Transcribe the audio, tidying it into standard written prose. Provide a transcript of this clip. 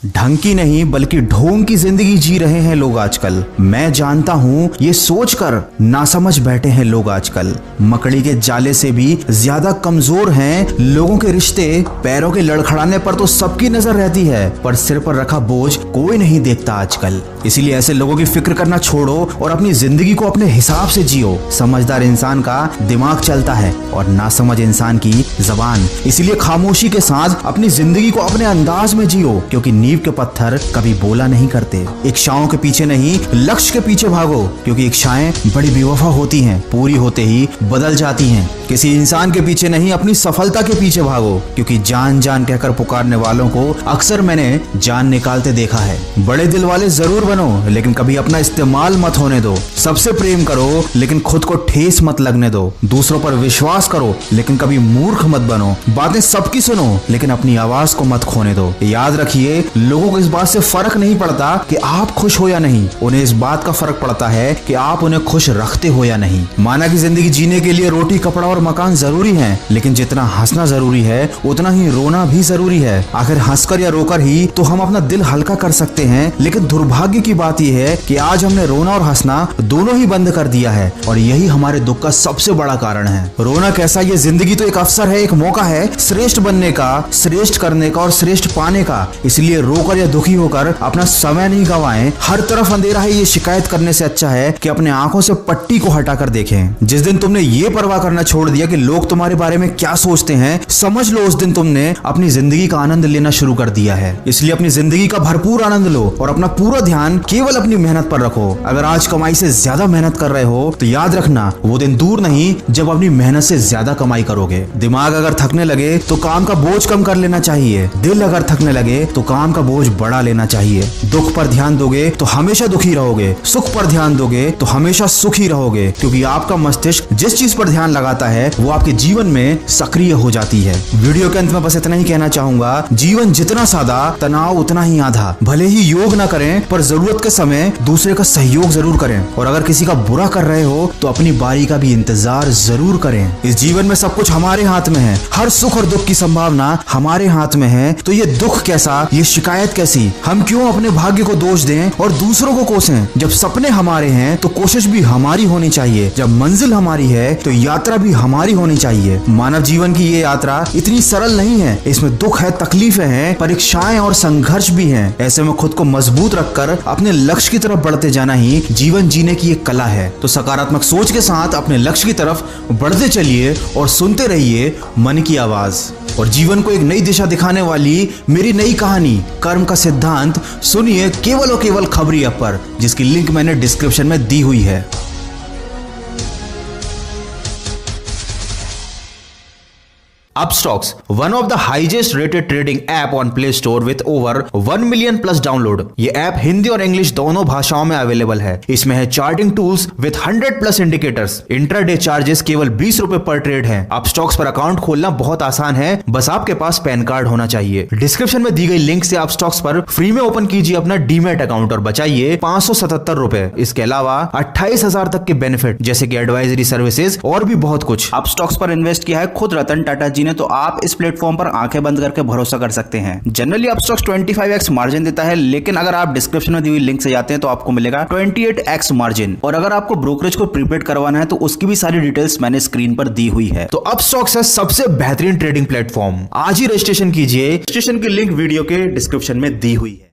ढंग की नहीं बल्कि ढोंग की जिंदगी जी रहे हैं लोग आजकल। मैं जानता हूँ ये सोचकर नासमझ बैठे हैं लोग आजकल। मकड़ी के जाले से भी ज्यादा कमजोर हैं लोगों के रिश्ते। पैरों के लड़खड़ाने पर तो सबकी नजर रहती है, पर सिर पर रखा बोझ कोई नहीं देखता आजकल। इसीलिए ऐसे लोगों की फिक्र करना छोड़ो और अपनी जिंदगी को अपने हिसाब से जियो। समझदार इंसान का दिमाग चलता है और नासमझ इंसान की जबान। इसीलिए खामोशी के साथ अपनी जिंदगी को अपने अंदाज में जियो, क्योंकि नींव के पत्थर कभी बोला नहीं करते। इच्छाओं के पीछे नहीं, लक्ष्य के पीछे भागो, क्योंकि इच्छाएं बड़ी बेवफा होती हैं, पूरी होते ही बदल जाती हैं। किसी इंसान के पीछे नहीं, अपनी सफलता के पीछे भागो, क्योंकि जान जान कहकर पुकारने वालों को अक्सर मैंने जान निकालते देखा है। बड़े दिल वाले जरूर बनो, लेकिन कभी अपना इस्तेमाल मत होने दो। सबसे प्रेम करो, लेकिन खुद को ठेस मत लगने दो। दूसरों पर विश्वास करो, लेकिन कभी मूर्ख मत बनो। बातें सबकी सुनो, लेकिन अपनी आवाज को मत खोने दो। याद रखिए, लोगों को इस बात से फर्क नहीं पड़ता कि आप खुश हो या नहीं, उन्हें इस बात का फर्क पड़ता है कि आप उन्हें खुश रखते हो या नहीं। माना कि जिंदगी जीने के लिए रोटी, कपड़ा और मकान जरूरी है, लेकिन जितना हंसना जरूरी है उतना ही रोना भी जरूरी है। आखिर हंसकर या रोकर ही तो हम अपना दिल हल्का कर सकते हैं, लेकिन दुर्भाग्य की बात यह है कि आज हमने रोना और हंसना दोनों ही बंद कर दिया है, और यही हमारे दुख का सबसे बड़ा कारण है। रोना कैसा, ये जिंदगी तो एक अवसर है, एक मौका है श्रेष्ठ बनने का, श्रेष्ठ करने का और श्रेष्ठ पाने का। इसलिए रोकर या दुखी होकर अपना समय नहीं गवाएं। हर तरफ अंधेरा है, ये शिकायत करने से अच्छा है कि अपने आंखों से पट्टी को हटाकर देखें। जिस दिन तुमने ये परवाह करना छोड़ दिया कि लोग तुम्हारे बारे में क्या सोचते हैं, समझ लो उस दिन तुमने अपनी जिंदगी का आनंद लेना शुरू कर दिया है। इसलिए अपनी जिंदगी का भरपूर आनंद लो और अपना पूरा ध्यान केवल अपनी मेहनत पर रखो। अगर आज कमाई से ज्यादा मेहनत कर रहे हो तो याद रखना वो दिन दूर नहीं जब अपनी मेहनत से ज्यादा कमाई करोगे। दिमाग अगर थकने लगे तो काम का बोझ कम कर लेना चाहिए। दिल अगर थकने लगे तो काम का बोझ बढ़ा लेना चाहिए। दुख पर ध्यान दोगे तो हमेशा दुखी रहोगे, सुख पर ध्यान दोगे तो हमेशा सुखी रहोगे, क्योंकि आपका मस्तिष्क जिस चीज पर ध्यान लगाता है वो आपके जीवन में सक्रिय हो जाती है। वीडियो के अंत में बस इतना ही कहना चाहूंगा, जीवन जितना सादा, तनाव उतना ही आधा। भले ही योग ना करें, पर जरूरत के समय दूसरे का सहयोग जरूर करें, और अगर किसी का बुरा कर रहे हो तो अपनी बारी का भी इंतजार जरूर करें। इस जीवन में सब कुछ हमारे हाथ में है, हर सुख और दुख की संभावना हमारे हाथ में है। तो ये दुख कैसा, ये शिकायत कैसी, हम क्यों अपने भाग्य को दोष दें और दूसरों को कोसें। जब सपने हमारे हैं तो कोशिश भी हमारी होनी चाहिए, जब मंजिल हमारी है तो यात्रा भी हमारी होनी चाहिए। मानव जीवन की ये यात्रा इतनी सरल नहीं है, इसमें दुख है, तकलीफें हैं, परीक्षाएं और संघर्ष भी हैं। ऐसे में खुद को मजबूत रखकर अपने लक्ष्य की तरफ बढ़ते जाना ही जीवन जीने की एक कला है। तो सकारात्मक सोच के साथ अपने लक्ष्य की तरफ बढ़ते चलिए और सुनते रहिए मन की आवाज। और जीवन को एक नई दिशा दिखाने वाली मेरी नई कहानी कर्म का सिद्धांत सुनिए केवल और केवल खबरी ऐप पर, जिसकी लिंक मैंने डिस्क्रिप्शन में दी हुई है। Upstox, one of the highest rated trading app on Play Store with over 1 million plus download। ये ऐप हिंदी और इंग्लिश दोनों भाषाओं में अवेलेबल है। इसमें है charting tools with 100 plus indicators. Intraday charges केवल 20 रुपए पर ट्रेड है। Upstox पर अकाउंट खोलना बहुत आसान है, बस आपके पास पैन कार्ड होना चाहिए। डिस्क्रिप्शन में दी गई लिंक से Upstox पर फ्री में ओपन कीजिए अपना डीमैट अकाउंट और बचाइए 577 रुपए। इसके अलावा 28,000 तक के बेनिफिट जैसे कि एडवाइजरी सर्विसेज और भी बहुत कुछ। Upstox पर इन्वेस्ट किया है खुद रतन टाटा जी ने, तो आप इस प्लेटफॉर्म पर आंखें बंद करके भरोसा कर सकते हैं। जनरली Upstox 25x मार्जिन देता है, लेकिन अगर आप डिस्क्रिप्शन में दी हुई लिंक से जाते हैं तो आपको मिलेगा 28x मार्जिन। और अगर आपको ब्रोकरेज को प्रीपेड करवाना है तो उसकी भी सारी डिटेल्स मैंने स्क्रीन पर दी हुई है। तो Upstox है सबसे बेहतरीन ट्रेडिंग प्लेटफॉर्म। आज ही रजिस्ट्रेशन कीजिए। रजिस्ट्रेशन की लिंक वीडियो के डिस्क्रिप्शन में दी हुई है।